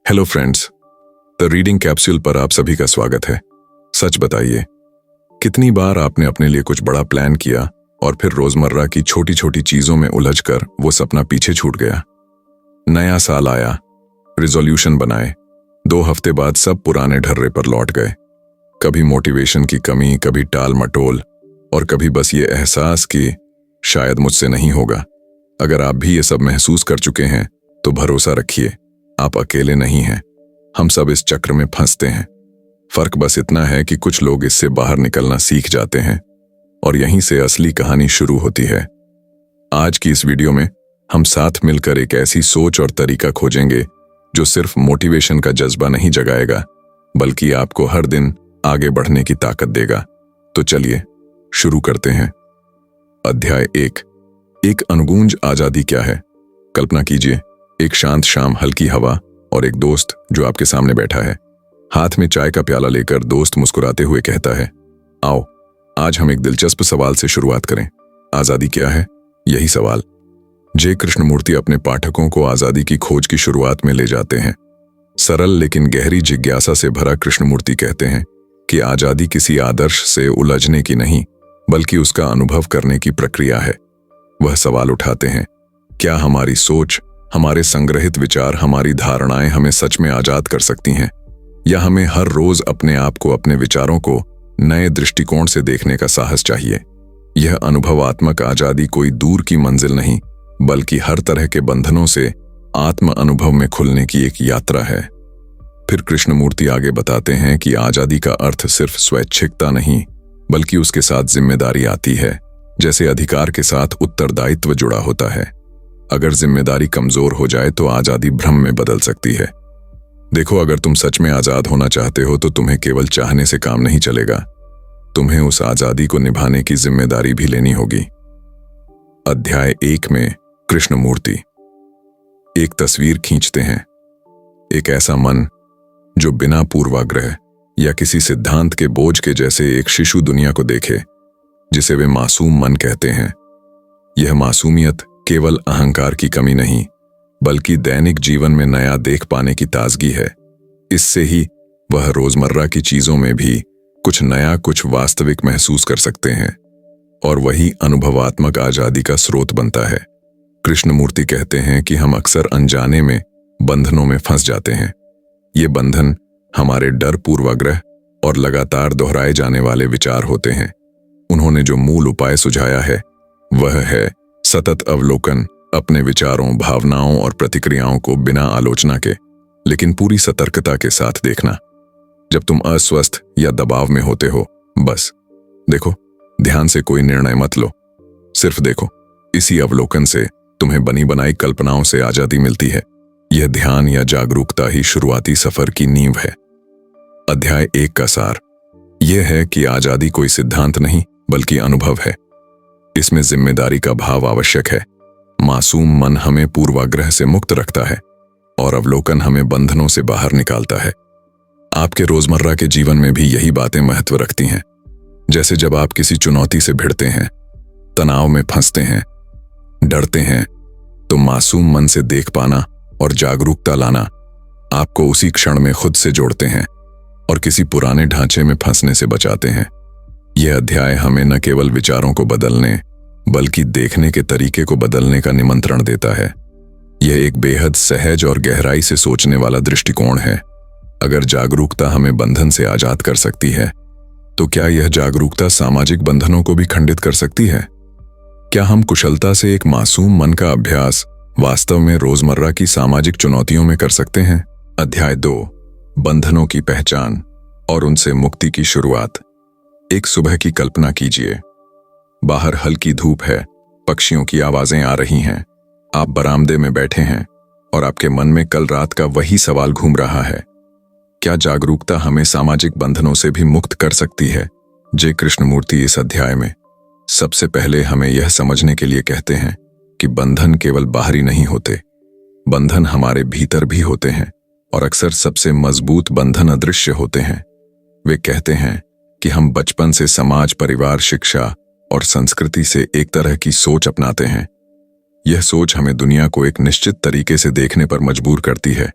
Hello friends, the reading capsule पर आप सभी का स्वागत है। सच बताइए, कितनी बार आपने अपने लिए कुछ बड़ा प्लान किया और फिर रोजमर्रा की छोटी छोटी चीजों में उलझकर वो सपना पीछे छूट गया। नया साल आया, रिजोल्यूशन बनाए, 2 हफ्ते बाद सब पुराने ढर्रे पर लौट गए। कभी मोटिवेशन की कमी, कभी टाल मटोल और कभी बस ये एहसास कि शायद मुझसे नहीं होगा। अगर आप भी ये सब महसूस कर चुके हैं तो भरोसा रखिए, आप अकेले नहीं हैं। हम सब इस चक्र में फंसते हैं। फर्क बस इतना है कि कुछ लोग इससे बाहर निकलना सीख जाते हैं और यहीं से असली कहानी शुरू होती है। आज की इस वीडियो में हम साथ मिलकर एक ऐसी सोच और तरीका खोजेंगे जो सिर्फ मोटिवेशन का जज्बा नहीं जगाएगा, बल्कि आपको हर दिन आगे बढ़ने की ताकत देगा। तो चलिए शुरू करते हैं। अध्याय 1, एक अनगूंज आजादी क्या है। कल्पना कीजिए, एक शांत शाम, हल्की हवा और एक दोस्त जो आपके सामने बैठा है। हाथ में चाय का प्याला लेकर दोस्त मुस्कुराते हुए कहता है, आओ आज हम एक दिलचस्प सवाल से शुरुआत करें। आजादी क्या है? यही सवाल जे कृष्णमूर्ति अपने पाठकों को आजादी की खोज की शुरुआत में ले जाते हैं। सरल लेकिन गहरी जिज्ञासा से भरा कृष्णमूर्ति कहते हैं कि आजादी किसी आदर्श से उलझने की नहीं, बल्कि उसका अनुभव करने की प्रक्रिया है। वह सवाल उठाते हैं, क्या हमारी सोच, हमारे संग्रहित विचार, हमारी धारणाएं हमें सच में आजाद कर सकती हैं, या हमें हर रोज अपने आप को, अपने विचारों को नए दृष्टिकोण से देखने का साहस चाहिए। यह अनुभवात्मक आजादी कोई दूर की मंजिल नहीं, बल्कि हर तरह के बंधनों से आत्म अनुभव में खुलने की एक यात्रा है। फिर कृष्णमूर्ति आगे बताते हैं कि आजादी का अर्थ सिर्फ स्वैच्छिकता नहीं, बल्कि उसके साथ जिम्मेदारी आती है। जैसे अधिकार के साथ उत्तरदायित्व जुड़ा होता है। अगर जिम्मेदारी कमजोर हो जाए तो आजादी भ्रम में बदल सकती है। देखो, अगर तुम सच में आजाद होना चाहते हो तो तुम्हें केवल चाहने से काम नहीं चलेगा। तुम्हें उस आजादी को निभाने की जिम्मेदारी भी लेनी होगी। अध्याय 1 में कृष्णमूर्ति एक तस्वीर खींचते हैं। एक ऐसा मन जो बिना पूर्वाग्रह या किसी सिद्धांत के बोझ के जैसे एक शिशु दुनिया को देखे, जिसे वे मासूम मन कहते हैं। यह मासूमियत केवल अहंकार की कमी नहीं, बल्कि दैनिक जीवन में नया देख पाने की ताजगी है। इससे ही वह रोजमर्रा की चीजों में भी कुछ नया, कुछ वास्तविक महसूस कर सकते हैं, और वही अनुभवात्मक आजादी का स्रोत बनता है। कृष्णमूर्ति कहते हैं कि हम अक्सर अनजाने में बंधनों में फंस जाते हैं। ये बंधन हमारे डर, पूर्वाग्रह और लगातार दोहराए जाने वाले विचार होते हैं। उन्होंने जो मूल उपाय सुझाया है वह है सतत अवलोकन, अपने विचारों, भावनाओं और प्रतिक्रियाओं को बिना आलोचना के, लेकिन पूरी सतर्कता के साथ देखना। जब तुम अस्वस्थ या दबाव में होते हो, बस देखो, ध्यान से कोई निर्णय मत लो, सिर्फ देखो। इसी अवलोकन से तुम्हें बनी बनाई कल्पनाओं से आजादी मिलती है। यह ध्यान या जागरूकता ही शुरुआती सफर की नींव है। अध्याय 1 का सार यह है कि आजादी कोई सिद्धांत नहीं, बल्कि अनुभव है। इसमें जिम्मेदारी का भाव आवश्यक है। मासूम मन हमें पूर्वाग्रह से मुक्त रखता है और अवलोकन हमें बंधनों से बाहर निकालता है। आपके रोजमर्रा के जीवन में भी यही बातें महत्व रखती हैं। जैसे जब आप किसी चुनौती से भिड़ते हैं, तनाव में फंसते हैं, डरते हैं, तो मासूम मन से देख पाना और जागरूकता लाना आपको उसी क्षण में खुद से जोड़ते हैं और किसी पुराने ढांचे में फंसने से बचाते हैं। यह अध्याय हमें न केवल विचारों को बदलने, बल्कि देखने के तरीके को बदलने का निमंत्रण देता है। यह एक बेहद सहज और गहराई से सोचने वाला दृष्टिकोण है। अगर जागरूकता हमें बंधन से आजाद कर सकती है, तो क्या यह जागरूकता सामाजिक बंधनों को भी खंडित कर सकती है? क्या हम कुशलता से एक मासूम मन का अभ्यास वास्तव में रोजमर्रा की सामाजिक चुनौतियों में कर सकते हैं? अध्याय 2, बंधनों की पहचान और उनसे मुक्ति की शुरुआत। एक सुबह की कल्पना कीजिए। बाहर हल्की धूप है, पक्षियों की आवाजें आ रही हैं। आप बरामदे में बैठे हैं और आपके मन में कल रात का वही सवाल घूम रहा है, क्या जागरूकता हमें सामाजिक बंधनों से भी मुक्त कर सकती है? जे कृष्णमूर्ति इस अध्याय में सबसे पहले हमें यह समझने के लिए कहते हैं कि बंधन केवल बाहरी नहीं होते, बंधन हमारे भीतर भी होते हैं, और अक्सर सबसे मजबूत बंधन अदृश्य होते हैं। वे कहते हैं कि हम बचपन से समाज, परिवार, शिक्षा और संस्कृति से एक तरह की सोच अपनाते हैं। यह सोच हमें दुनिया को एक निश्चित तरीके से देखने पर मजबूर करती है।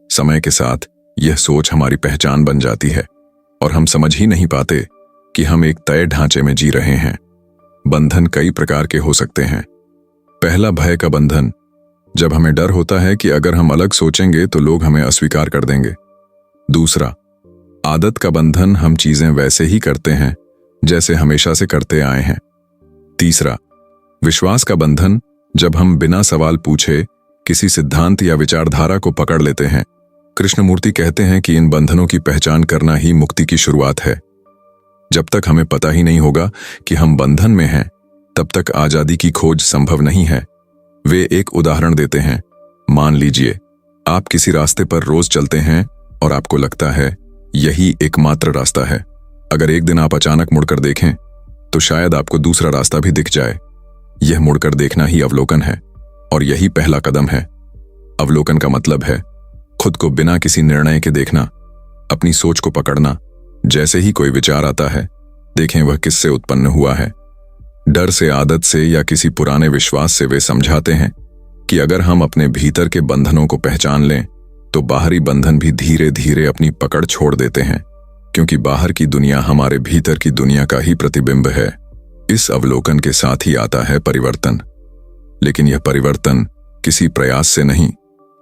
समय के साथ यह सोच हमारी पहचान बन जाती है और हम समझ ही नहीं पाते कि हम एक तय ढांचे में जी रहे हैं। बंधन कई प्रकार के हो सकते हैं। पहला, भय का बंधन, जब हमें डर होता है कि अगर हम अलग सोचेंगे तो लोग हमें अस्वीकार कर देंगे। दूसरा, आदत का बंधन, हम चीजें वैसे ही करते हैं जैसे हमेशा से करते आए हैं। तीसरा, विश्वास का बंधन, जब हम बिना सवाल पूछे किसी सिद्धांत या विचारधारा को पकड़ लेते हैं। कृष्णमूर्ति कहते हैं कि इन बंधनों की पहचान करना ही मुक्ति की शुरुआत है। जब तक हमें पता ही नहीं होगा कि हम बंधन में हैं, तब तक आजादी की खोज संभव नहीं है। वे एक उदाहरण देते हैं। मान लीजिए आप किसी रास्ते पर रोज चलते हैं और आपको लगता है यही एकमात्र रास्ता है। अगर एक दिन आप अचानक मुड़कर देखें तो शायद आपको दूसरा रास्ता भी दिख जाए। यह मुड़कर देखना ही अवलोकन है और यही पहला कदम है। अवलोकन का मतलब है खुद को बिना किसी निर्णय के देखना, अपनी सोच को पकड़ना। जैसे ही कोई विचार आता है, देखें वह किससे उत्पन्न हुआ है। डर से, आदत से या किसी पुराने विश्वास से। वे समझाते हैं कि अगर हम अपने भीतर के बंधनों को पहचान लें तो बाहरी बंधन भी धीरे धीरे अपनी पकड़ छोड़ देते हैं, क्योंकि बाहर की दुनिया हमारे भीतर की दुनिया का ही प्रतिबिंब है। इस अवलोकन के साथ ही आता है परिवर्तन, लेकिन यह परिवर्तन किसी प्रयास से नहीं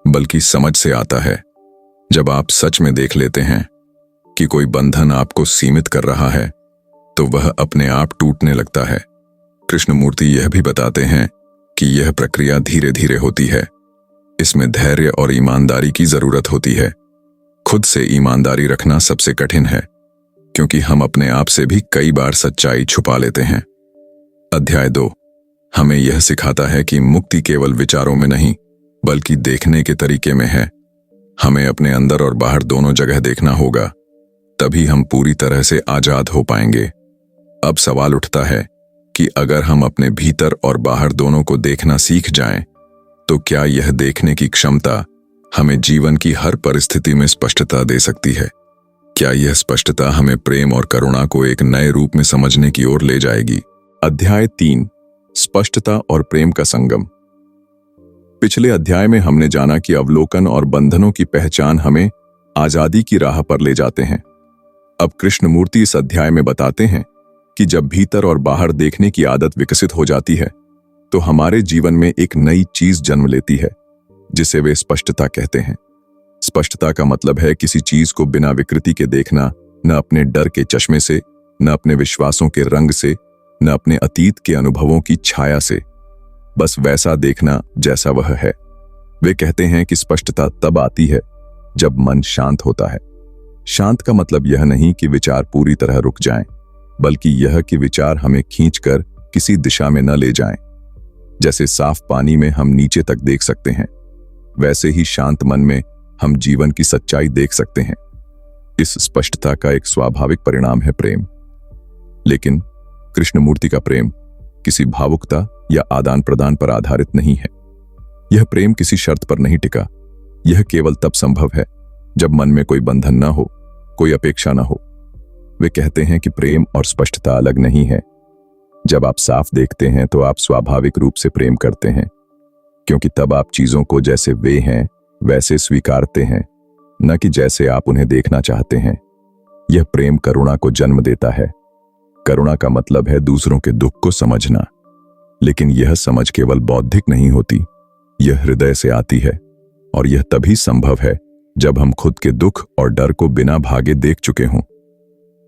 बल्कि समझ से आता है। जब आप सच में देख लेते हैं कि कोई बंधन आपको सीमित कर रहा है तो वह अपने आप टूटने लगता है। कृष्णमूर्ति यह भी बताते हैं कि यह प्रक्रिया धीरे धीरे होती है। इसमें धैर्य और ईमानदारी की जरूरत होती है। खुद से ईमानदारी रखना सबसे कठिन है, क्योंकि हम अपने आप से भी कई बार सच्चाई छुपा लेते हैं। अध्याय 2 हमें यह सिखाता है कि मुक्ति केवल विचारों में नहीं बल्कि देखने के तरीके में है। हमें अपने अंदर और बाहर दोनों जगह देखना होगा, तभी हम पूरी तरह से आजाद हो पाएंगे। अब सवाल उठता है कि अगर हम अपने भीतर और बाहर दोनों को देखना सीख जाएं, तो क्या यह देखने की क्षमता हमें जीवन की हर परिस्थिति में स्पष्टता दे सकती है? क्या यह स्पष्टता हमें प्रेम और करुणा को एक नए रूप में समझने की ओर ले जाएगी? अध्याय 3 स्पष्टता और प्रेम का संगम। पिछले अध्याय में हमने जाना कि अवलोकन और बंधनों की पहचान हमें आजादी की राह पर ले जाते हैं। अब कृष्णमूर्ति इस अध्याय में बताते हैं कि जब भीतर और बाहर देखने की आदत विकसित हो जाती है तो हमारे जीवन में एक नई चीज जन्म लेती है, जिसे वे स्पष्टता कहते हैं। स्पष्टता का मतलब है किसी चीज को बिना विकृति के देखना, न अपने डर के चश्मे से, न अपने विश्वासों के रंग से, न अपने अतीत के अनुभवों की छाया से, बस वैसा देखना जैसा वह है। वे कहते हैं कि स्पष्टता तब आती है जब मन शांत होता है। शांत का मतलब यह नहीं कि विचार पूरी तरह रुक जाएं, बल्कि यह कि विचार हमें खींचकर किसी दिशा में न ले जाएं। जैसे साफ पानी में हम नीचे तक देख सकते हैं, वैसे ही शांत मन में हम जीवन की सच्चाई देख सकते हैं। इस स्पष्टता का एक स्वाभाविक परिणाम है प्रेम। लेकिन कृष्णमूर्ति का प्रेम किसी भावुकता या आदान प्रदान पर आधारित नहीं है। यह प्रेम किसी शर्त पर नहीं टिका। यह केवल तब संभव है जब मन में कोई बंधन न हो, कोई अपेक्षा न हो। वे कहते हैं कि प्रेम और स्पष्टता अलग नहीं है। जब आप साफ देखते हैं तो आप स्वाभाविक रूप से प्रेम करते हैं, क्योंकि तब आप चीजों को जैसे वे हैं वैसे स्वीकारते हैं, न कि जैसे आप उन्हें देखना चाहते हैं। यह प्रेम करुणा को जन्म देता है। करुणा का मतलब है दूसरों के दुख को समझना, लेकिन यह समझ केवल बौद्धिक नहीं होती, यह हृदय से आती है। और यह तभी संभव है जब हम खुद के दुख और डर को बिना भागे देख चुके हों।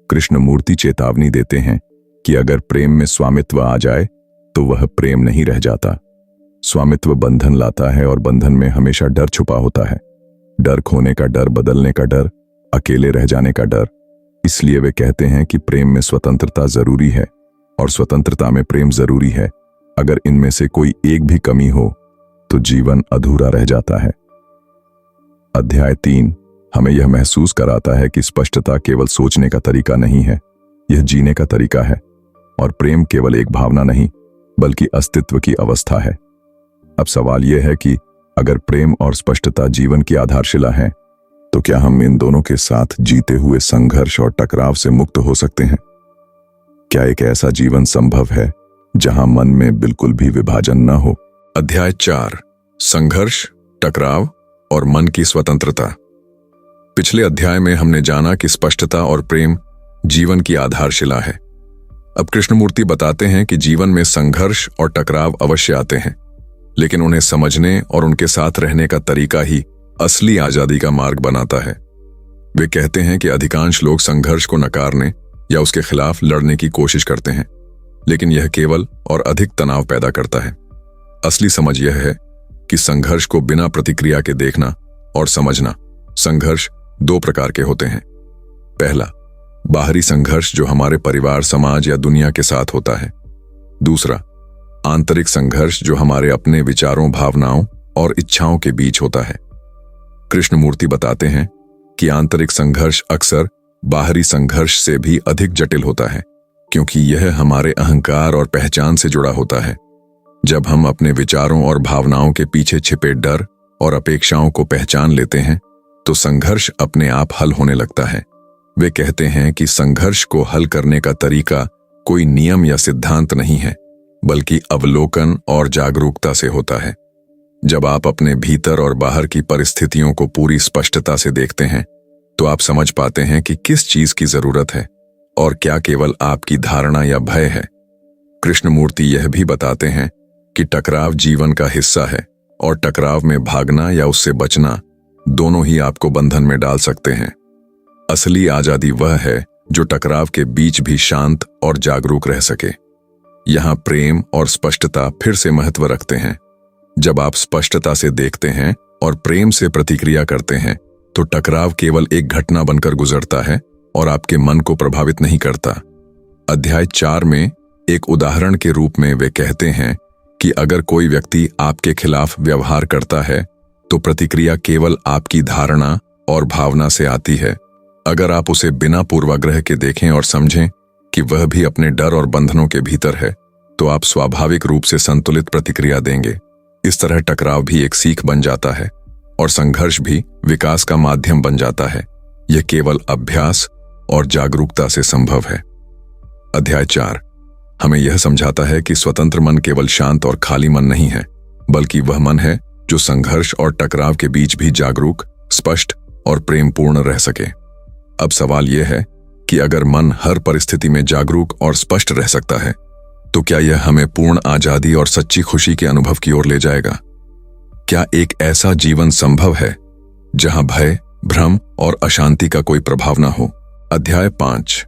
कृष्णमूर्ति चेतावनी देते हैं कि अगर प्रेम में स्वामित्व आ जाए तो वह प्रेम नहीं रह जाता। स्वामित्व बंधन लाता है और बंधन में हमेशा डर छुपा होता है। डर खोने का डर, बदलने का डर, अकेले रह जाने का डर। इसलिए वे कहते हैं कि प्रेम में स्वतंत्रता जरूरी है और स्वतंत्रता में प्रेम जरूरी है। अगर इनमें से कोई एक भी कमी हो तो जीवन अधूरा रह जाता है। अध्याय 3 हमें यह महसूस कराता है कि स्पष्टता केवल सोचने का तरीका नहीं है, यह जीने का तरीका है। और प्रेम केवल एक भावना नहीं बल्कि अस्तित्व की अवस्था है। अब सवाल यह है कि अगर प्रेम और स्पष्टता जीवन की आधारशिला है, तो क्या हम इन दोनों के साथ जीते हुए संघर्ष और टकराव से मुक्त हो सकते हैं? क्या एक ऐसा जीवन संभव है जहां मन में बिल्कुल भी विभाजन न हो? अध्याय 4 संघर्ष, टकराव और मन की स्वतंत्रता। पिछले अध्याय में हमने जाना कि स्पष्टता और प्रेम जीवन की आधारशिला है। अब कृष्णमूर्ति बताते हैं कि जीवन में संघर्ष और टकराव अवश्य आते हैं, लेकिन उन्हें समझने और उनके साथ रहने का तरीका ही असली आजादी का मार्ग बनाता है। वे कहते हैं कि अधिकांश लोग संघर्ष को नकारने या उसके खिलाफ लड़ने की कोशिश करते हैं, लेकिन यह केवल और अधिक तनाव पैदा करता है। असली समझ यह है कि संघर्ष को बिना प्रतिक्रिया के देखना और समझना। संघर्ष दो प्रकार के होते हैं। पहला, बाहरी संघर्ष जो हमारे परिवार, समाज या दुनिया के साथ होता है। दूसरा, आंतरिक संघर्ष जो हमारे अपने विचारों, भावनाओं और इच्छाओं के बीच होता है। कृष्णमूर्ति बताते हैं कि आंतरिक संघर्ष अक्सर बाहरी संघर्ष से भी अधिक जटिल होता है, क्योंकि यह हमारे अहंकार और पहचान से जुड़ा होता है। जब हम अपने विचारों और भावनाओं के पीछे छिपे डर और अपेक्षाओं को पहचान लेते हैं, तो संघर्ष अपने आप हल होने लगता है। वे कहते हैं कि संघर्ष को हल करने का तरीका कोई नियम या सिद्धांत नहीं है, बल्कि अवलोकन और जागरूकता से होता है। जब आप अपने भीतर और बाहर की परिस्थितियों को पूरी स्पष्टता से देखते हैं, तो आप समझ पाते हैं कि किस चीज की जरूरत है और क्या केवल आपकी धारणा या भय है। कृष्णमूर्ति यह भी बताते हैं कि टकराव जीवन का हिस्सा है और टकराव में भागना या उससे बचना दोनों ही आपको बंधन में डाल सकते हैं। असली आजादी वह है जो टकराव के बीच भी शांत और जागरूक रह सके। यहां प्रेम और स्पष्टता फिर से महत्व रखते हैं। जब आप स्पष्टता से देखते हैं और प्रेम से प्रतिक्रिया करते हैं, तो टकराव केवल एक घटना बनकर गुजरता है और आपके मन को प्रभावित नहीं करता। अध्याय 4 में एक उदाहरण के रूप में वे कहते हैं कि अगर कोई व्यक्ति आपके खिलाफ व्यवहार करता है, तो प्रतिक्रिया केवल आपकी धारणा और भावना से आती है। अगर आप उसे बिना पूर्वाग्रह के देखें और समझें कि वह भी अपने डर और बंधनों के भीतर है, तो आप स्वाभाविक रूप से संतुलित प्रतिक्रिया देंगे। इस तरह टकराव भी एक सीख बन जाता है और संघर्ष भी विकास का माध्यम बन जाता है। यह केवल अभ्यास और जागरूकता से संभव है। अध्याय 4 हमें यह समझाता है कि स्वतंत्र मन केवल शांत और खाली मन नहीं है, बल्कि वह मन है जो संघर्ष और टकराव के बीच भी जागरूक, स्पष्ट और प्रेमपूर्ण रह सके। अब सवाल यह है कि अगर मन हर परिस्थिति में जागरूक और स्पष्ट रह सकता है, तो क्या यह हमें पूर्ण आजादी और सच्ची खुशी के अनुभव की ओर ले जाएगा? क्या एक ऐसा जीवन संभव है जहां भय, भ्रम और अशांति का कोई प्रभाव न हो? अध्याय 5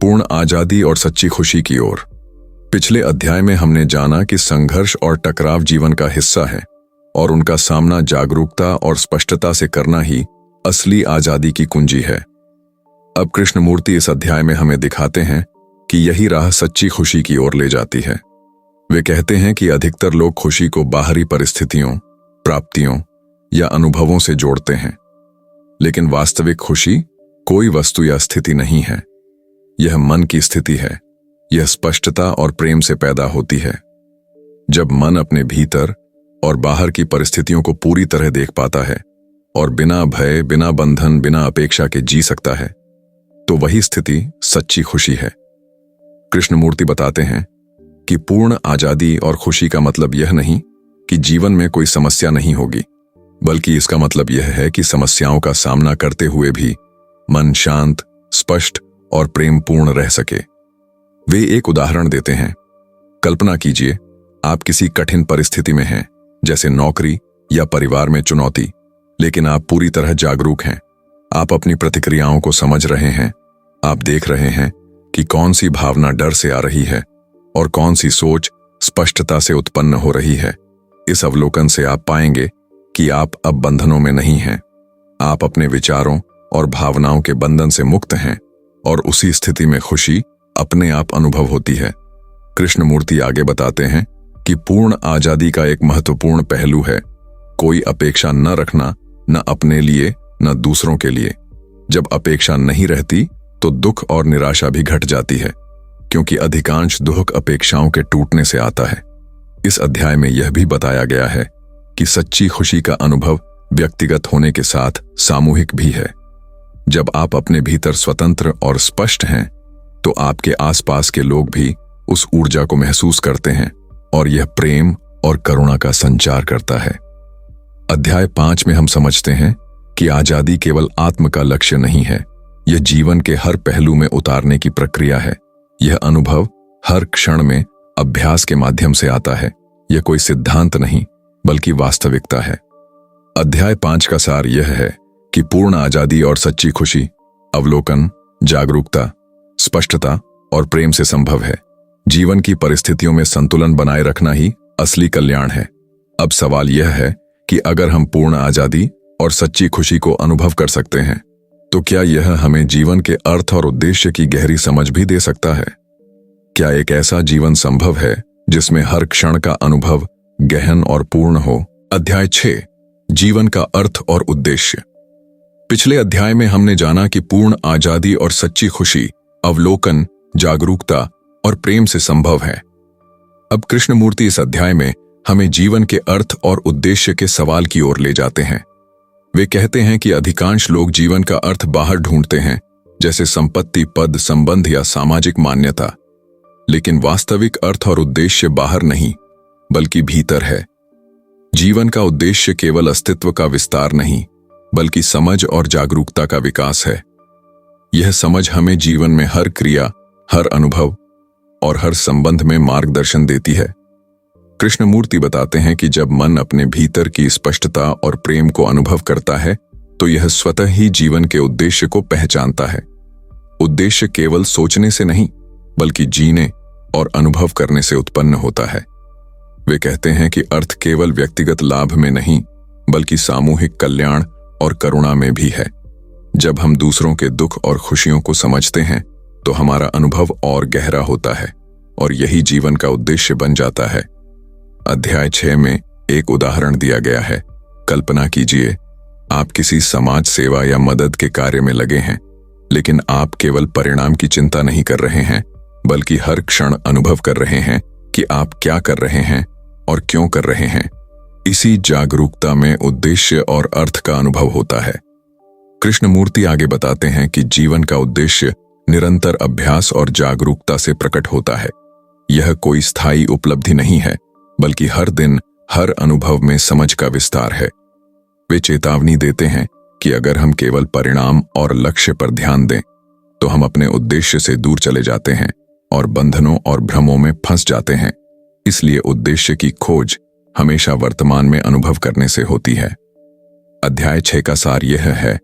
पूर्ण आजादी और सच्ची खुशी की ओर। पिछले अध्याय में हमने जाना कि संघर्ष और टकराव जीवन का हिस्सा है और उनका सामना जागरूकता और स्पष्टता से करना ही असली आजादी की कुंजी है। अब कृष्णमूर्ति इस अध्याय में हमें दिखाते हैं कि यही राह सच्ची खुशी की ओर ले जाती है। वे कहते हैं कि अधिकतर लोग खुशी को बाहरी परिस्थितियों, प्राप्तियों या अनुभवों से जोड़ते हैं, लेकिन वास्तविक खुशी कोई वस्तु या स्थिति नहीं है। यह मन की स्थिति है। यह स्पष्टता और प्रेम से पैदा होती है। जब मन अपने भीतर और बाहर की परिस्थितियों को पूरी तरह देख पाता है और बिना भय, बिना बंधन, बिना अपेक्षा के जी सकता है, तो वही स्थिति सच्ची खुशी है। कृष्णमूर्ति बताते हैं कि पूर्ण आजादी और खुशी का मतलब यह नहीं कि जीवन में कोई समस्या नहीं होगी, बल्कि इसका मतलब यह है कि समस्याओं का सामना करते हुए भी मन शांत, स्पष्ट और प्रेमपूर्ण रह सके। वे एक उदाहरण देते हैं। कल्पना कीजिए, आप किसी कठिन परिस्थिति में हैं, जैसे नौकरी या परिवार में चुनौती, लेकिन आप पूरी तरह जागरूक हैं। आप अपनी प्रतिक्रियाओं को समझ रहे हैं। आप देख रहे हैं कि कौन सी भावना डर से आ रही है और कौन सी सोच स्पष्टता से उत्पन्न हो रही है। इस अवलोकन से आप पाएंगे कि आप अब बंधनों में नहीं हैं। आप अपने विचारों और भावनाओं के बंधन से मुक्त हैं और उसी स्थिति में खुशी अपने आप अनुभव होती है। कृष्णमूर्ति आगे बताते हैं कि पूर्ण आजादी का एक महत्वपूर्ण पहलू है कोई अपेक्षा न रखना, न अपने लिए न दूसरों के लिए। जब अपेक्षा नहीं रहती तो दुख और निराशा भी घट जाती है, क्योंकि अधिकांश दुख अपेक्षाओं के टूटने से आता है। इस अध्याय में यह भी बताया गया है कि सच्ची खुशी का अनुभव व्यक्तिगत होने के साथ सामूहिक भी है। जब आप अपने भीतर स्वतंत्र और स्पष्ट हैं, तो आपके आसपास के लोग भी उस ऊर्जा को महसूस करते हैं और यह प्रेम और करुणा का संचार करता है। अध्याय 5 में हम समझते हैं कि आजादी केवल आत्म का लक्ष्य नहीं है, यह जीवन के हर पहलू में उतारने की प्रक्रिया है। यह अनुभव हर क्षण में अभ्यास के माध्यम से आता है। यह कोई सिद्धांत नहीं बल्कि वास्तविकता है। अध्याय 5 का सार यह है कि पूर्ण आजादी और सच्ची खुशी अवलोकन, जागरूकता, स्पष्टता और प्रेम से संभव है। जीवन की परिस्थितियों में संतुलन बनाए रखना ही असली कल्याण है। अब सवाल यह है कि अगर हम पूर्ण आजादी और सच्ची खुशी को अनुभव कर सकते हैं, तो क्या यह हमें जीवन के अर्थ और उद्देश्य की गहरी समझ भी दे सकता है? क्या एक ऐसा जीवन संभव है जिसमें हर क्षण का अनुभव गहन और पूर्ण हो? अध्याय 6, जीवन का अर्थ और उद्देश्य। पिछले अध्याय में हमने जाना कि पूर्ण आजादी और सच्ची खुशी अवलोकन, जागरूकता और प्रेम से संभव है। अब कृष्णमूर्ति इस अध्याय में हमें जीवन के अर्थ और उद्देश्य के सवाल की ओर ले जाते हैं। वे कहते हैं कि अधिकांश लोग जीवन का अर्थ बाहर ढूंढते हैं, जैसे संपत्ति, पद, संबंध या सामाजिक मान्यता। लेकिन वास्तविक अर्थ और उद्देश्य बाहर नहीं बल्कि भीतर है। जीवन का उद्देश्य केवल अस्तित्व का विस्तार नहीं बल्कि समझ और जागरूकता का विकास है। यह समझ हमें जीवन में हर क्रिया, हर अनुभव और हर संबंध में मार्गदर्शन देती है। कृष्णमूर्ति बताते हैं कि जब मन अपने भीतर की स्पष्टता और प्रेम को अनुभव करता है, तो यह स्वतः ही जीवन के उद्देश्य को पहचानता है। उद्देश्य केवल सोचने से नहीं बल्कि जीने और अनुभव करने से उत्पन्न होता है। वे कहते हैं कि अर्थ केवल व्यक्तिगत लाभ में नहीं बल्कि सामूहिक कल्याण और करुणा में भी है। जब हम दूसरों के दुख और खुशियों को समझते हैं, तो हमारा अनुभव और गहरा होता है और यही जीवन का उद्देश्य बन जाता है। अध्याय 6 में एक उदाहरण दिया गया है। कल्पना कीजिए, आप किसी समाज सेवा या मदद के कार्य में लगे हैं, लेकिन आप केवल परिणाम की चिंता नहीं कर रहे हैं बल्कि हर क्षण अनुभव कर रहे हैं कि आप क्या कर रहे हैं और क्यों कर रहे हैं। इसी जागरूकता में उद्देश्य और अर्थ का अनुभव होता है। कृष्णमूर्ति आगे बताते हैं कि जीवन का उद्देश्य निरंतर अभ्यास और जागरूकता से प्रकट होता है। यह कोई स्थायी उपलब्धि नहीं है बल्कि हर दिन, हर अनुभव में समझ का विस्तार है। वे चेतावनी देते हैं कि अगर हम केवल परिणाम और लक्ष्य पर ध्यान दें, तो हम अपने उद्देश्य से दूर चले जाते हैं और बंधनों और भ्रमों में फंस जाते हैं। इसलिए उद्देश्य की खोज हमेशा वर्तमान में अनुभव करने से होती है। अध्याय 6 का सार यह है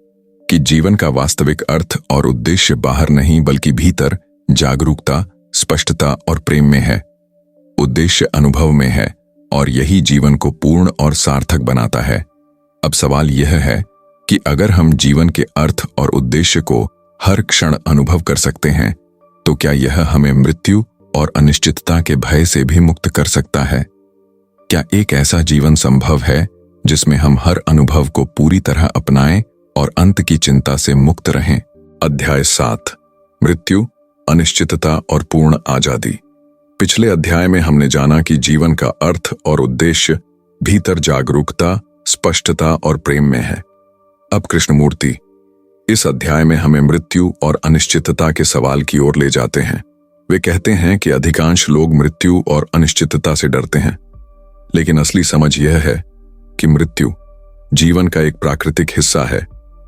कि जीवन का वास्तविक अर्थ और उद्देश्य बाहर नहीं बल्कि भीतर, जागरूकता, स्पष्टता और प्रेम में है। उद्देश्य अनुभव में है और यही जीवन को पूर्ण और सार्थक बनाता है। अब सवाल यह है कि अगर हम जीवन के अर्थ और उद्देश्य को हर क्षण अनुभव कर सकते हैं, तो क्या यह हमें मृत्यु और अनिश्चितता के भय से भी मुक्त कर सकता है? क्या एक ऐसा जीवन संभव है जिसमें हम हर अनुभव को पूरी तरह अपनाएं और अंत की चिंता से मुक्त रहें? अध्याय 7, मृत्यु, अनिश्चितता और पूर्ण आजादी। पिछले अध्याय में हमने जाना कि जीवन का अर्थ और उद्देश्य भीतर जागरूकता, स्पष्टता और प्रेम में है। अब कृष्णमूर्ति इस अध्याय में हमें मृत्यु और अनिश्चितता के सवाल की ओर ले जाते हैं। वे कहते हैं कि अधिकांश लोग मृत्यु और अनिश्चितता से डरते हैं, लेकिन असली समझ यह है कि मृत्यु जीवन का एक प्राकृतिक हिस्सा है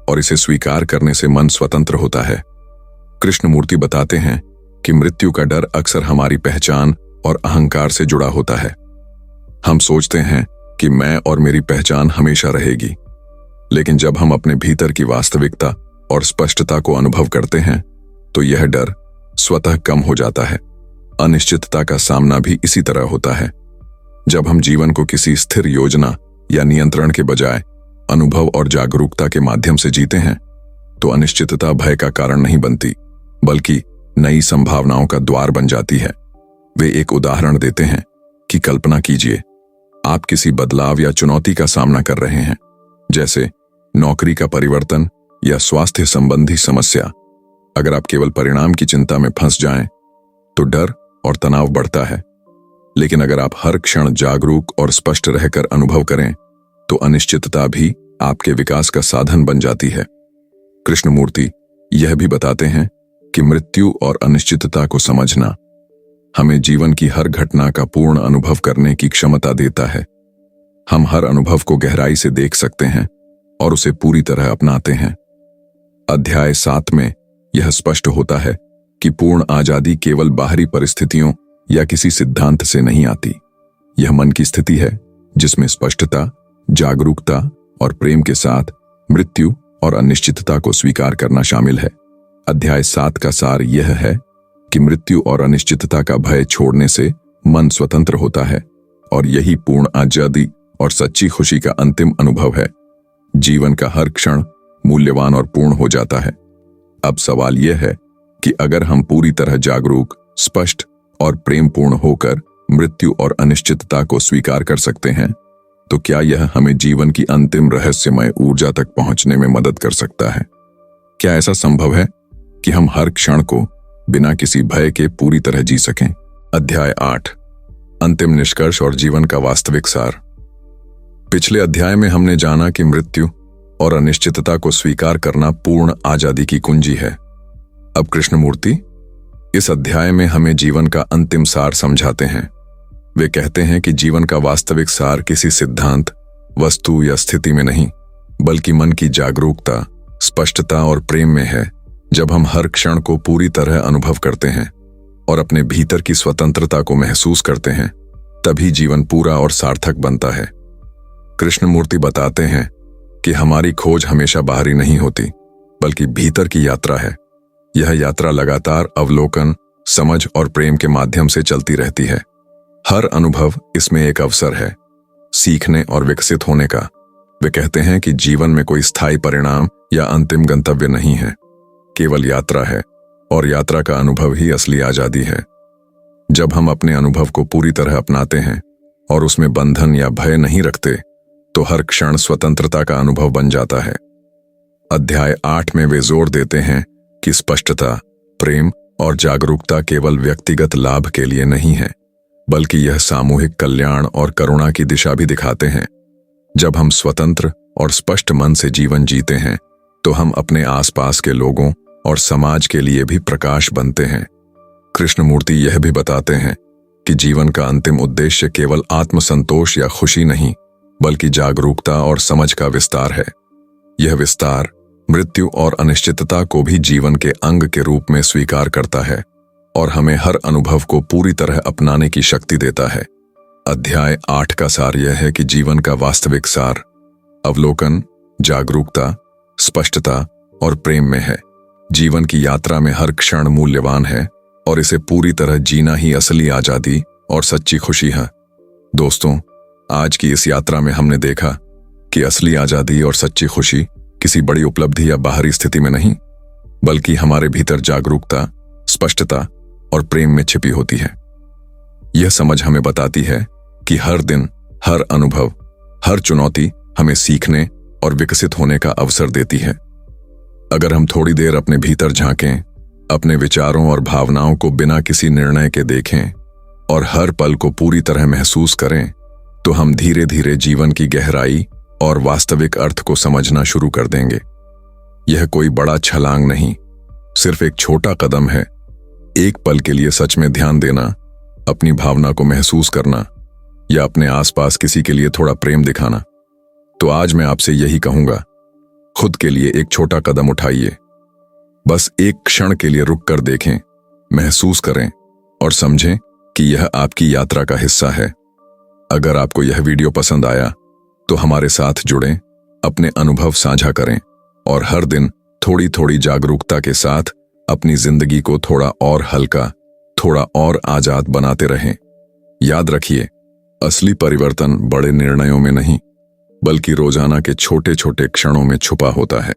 और इसे स्वीकार करने से मन स्वतंत्र होता है। कृष्णमूर्ति बताते हैं कि मृत्यु का डर अक्सर हमारी पहचान और अहंकार से जुड़ा होता है। हम सोचते हैं कि मैं और मेरी पहचान हमेशा रहेगी, लेकिन जब हम अपने भीतर की वास्तविकता और स्पष्टता को अनुभव करते हैं, तो यह डर स्वतः कम हो जाता है। अनिश्चितता का सामना भी इसी तरह होता है। जब हम जीवन को किसी स्थिर योजना या नियंत्रण के बजाय अनुभव और जागरूकता के माध्यम से जीते हैं, तो अनिश्चितता भय का कारण नहीं बनती बल्कि नई संभावनाओं का द्वार बन जाती है। वे एक उदाहरण देते हैं कि कल्पना कीजिए, आप किसी बदलाव या चुनौती का सामना कर रहे हैं, जैसे नौकरी का परिवर्तन या स्वास्थ्य संबंधी समस्या। अगर आप केवल परिणाम की चिंता में फंस जाएं, तो डर और तनाव बढ़ता है। लेकिन अगर आप हर क्षण जागरूक और स्पष्ट रहकर अनुभव करें, तो अनिश्चितता भी आपके विकास का साधन बन जाती है। कृष्णमूर्ति यह भी बताते हैं कि मृत्यु और अनिश्चितता को समझना हमें जीवन की हर घटना का पूर्ण अनुभव करने की क्षमता देता है। हम हर अनुभव को गहराई से देख सकते हैं और उसे पूरी तरह अपनाते हैं। अध्याय 7 में यह स्पष्ट होता है कि पूर्ण आजादी केवल बाहरी परिस्थितियों या किसी सिद्धांत से नहीं आती। यह मन की स्थिति है जिसमें स्पष्टता, जागरूकता और प्रेम के साथ मृत्यु और अनिश्चितता को स्वीकार करना शामिल है। अध्याय 7 का सार यह है कि मृत्यु और अनिश्चितता का भय छोड़ने से मन स्वतंत्र होता है और यही पूर्ण आजादी और सच्ची खुशी का अंतिम अनुभव है। जीवन का हर क्षण मूल्यवान और पूर्ण हो जाता है। अब सवाल यह है कि अगर हम पूरी तरह जागरूक, स्पष्ट और प्रेमपूर्ण होकर मृत्यु और अनिश्चितता को स्वीकार कर सकते हैं, तो क्या यह हमें जीवन की अंतिम रहस्यमय ऊर्जा तक पहुंचने में मदद कर सकता है? क्या ऐसा संभव है कि हम हर क्षण को बिना किसी भय के पूरी तरह जी सकें? अध्याय 8, अंतिम निष्कर्ष और जीवन का वास्तविक सार। पिछले अध्याय में हमने जाना कि मृत्यु और अनिश्चितता को स्वीकार करना पूर्ण आजादी की कुंजी है। अब कृष्णमूर्ति इस अध्याय में हमें जीवन का अंतिम सार समझाते हैं। वे कहते हैं कि जीवन का वास्तविक सार किसी सिद्धांत, वस्तु या स्थिति में नहीं, बल्कि मन की जागरूकता, स्पष्टता और प्रेम में है। जब हम हर क्षण को पूरी तरह अनुभव करते हैं और अपने भीतर की स्वतंत्रता को महसूस करते हैं, तभी जीवन पूरा और सार्थक बनता है। कृष्णमूर्ति बताते हैं कि हमारी खोज हमेशा बाहरी नहीं होती, बल्कि भीतर की यात्रा है। यह यात्रा लगातार अवलोकन, समझ और प्रेम के माध्यम से चलती रहती है। हर अनुभव इसमें एक अवसर है सीखने और विकसित होने का। वे कहते हैं कि जीवन में कोई स्थायी परिणाम या अंतिम गंतव्य नहीं है, केवल यात्रा है, और यात्रा का अनुभव ही असली आजादी है। जब हम अपने अनुभव को पूरी तरह अपनाते हैं और उसमें बंधन या भय नहीं रखते, तो हर क्षण स्वतंत्रता का अनुभव बन जाता है। अध्याय 8 में वे जोर देते हैं कि स्पष्टता, प्रेम और जागरूकता केवल व्यक्तिगत लाभ के लिए नहीं है, बल्कि यह सामूहिक कल्याण और करुणा की दिशा भी दिखाते हैं। जब हम स्वतंत्र और स्पष्ट मन से जीवन जीते हैं, तो हम अपने आसपास के लोगों और समाज के लिए भी प्रकाश बनते हैं। कृष्णमूर्ति यह भी बताते हैं कि जीवन का अंतिम उद्देश्य केवल आत्मसंतोष या खुशी नहीं, बल्कि जागरूकता और समझ का विस्तार है। यह विस्तार मृत्यु और अनिश्चितता को भी जीवन के अंग के रूप में स्वीकार करता है और हमें हर अनुभव को पूरी तरह अपनाने की शक्ति देता है। अध्याय 8 का सार यह है कि जीवन का वास्तविक सार अवलोकन, जागरूकता, स्पष्टता और प्रेम में है। जीवन की यात्रा में हर क्षण मूल्यवान है और इसे पूरी तरह जीना ही असली आजादी और सच्ची खुशी है। दोस्तों, आज की इस यात्रा में हमने देखा कि असली आजादी और सच्ची खुशी किसी बड़ी उपलब्धि या बाहरी स्थिति में नहीं, बल्कि हमारे भीतर जागरूकता, स्पष्टता और प्रेम में छिपी होती है। यह समझ हमें बताती है कि हर दिन, हर अनुभव, हर चुनौती हमें सीखने और विकसित होने का अवसर देती है। अगर हम थोड़ी देर अपने भीतर झांकें, अपने विचारों और भावनाओं को बिना किसी निर्णय के देखें और हर पल को पूरी तरह महसूस करें, तो हम धीरे धीरे जीवन की गहराई और वास्तविक अर्थ को समझना शुरू कर देंगे। यह कोई बड़ा छलांग नहीं, सिर्फ एक छोटा कदम है। एक पल के लिए सच में ध्यान देना, अपनी भावना को महसूस करना या अपने आसपास किसी के लिए थोड़ा प्रेम दिखाना। तो आज मैं आपसे यही कहूंगा, खुद के लिए एक छोटा कदम उठाइए। बस एक क्षण के लिए रुक कर देखें, महसूस करें और समझें कि यह आपकी यात्रा का हिस्सा है। अगर आपको यह वीडियो पसंद आया तो हमारे साथ जुड़ें, अपने अनुभव साझा करें और हर दिन थोड़ी थोड़ी जागरूकता के साथ अपनी जिंदगी को थोड़ा और हल्का, थोड़ा और आजाद बनाते रहें। याद रखिए, असली परिवर्तन बड़े निर्णयों में नहीं, बल्कि रोजाना के छोटे छोटे क्षणों में छुपा होता है।